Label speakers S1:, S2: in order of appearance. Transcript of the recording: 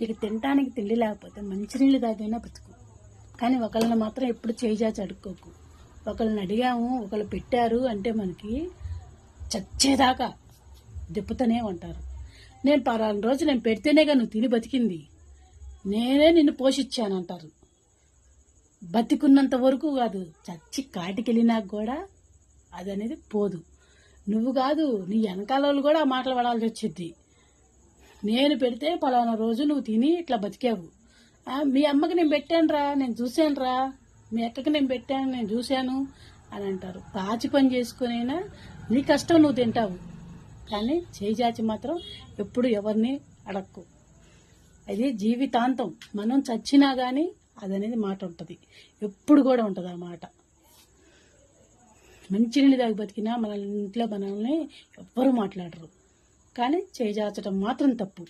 S1: నీకు తినడానికి తిండి లేకపోతే మంచినీళ్ళు తాగైనా బ్రతుకు, కానీ ఒకళ్ళని మాత్రం ఎప్పుడు చేయిచాచి అడుక్కోకు. ఒకళ్ళని అడిగాము, ఒకళ్ళు పెట్టారు అంటే మనకి చచ్చేదాకా దిప్పుతూనే ఉంటారు. నేను పలానా రోజు నేను పెడితేనేగా నువ్వు తిని బతికింది, నేనే నిన్ను పోషించానంటారు. బతికున్నంత వరకు కాదు, చచ్చి కాటికెళ్ళినాక కూడా అది అనేది పోదు. నువ్వు కాదు, నీ వెనకాల వాళ్ళు కూడా ఆ మాటలు పడాల్సి వచ్చింది. నేను పెడితే పలానా రోజు నువ్వు తిని ఇట్లా బతికావు, మీ అమ్మకి నేను పెట్టానురా, నేను చూశానురా, మీ అక్కకి నేను పెట్టాను, నేను చూశాను అని అంటారు. పాచి పని చేసుకునైనా నీ కష్టం నువ్వు తింటావు, కానీ చేయి మాత్రం ఎప్పుడు ఎవరిని అడక్కు. అది జీవితాంతం మనం చచ్చినా కానీ అదనేది మాట ఉంటుంది, ఎప్పుడు కూడా ఉంటుంది ఆ మాట. మంచినీళ్ళు తాగి బతికినా మన ఇంట్లో మనల్ని ఎవ్వరూ మాట్లాడరు, కానీ చేయి చాచడం మాత్రం తప్పు.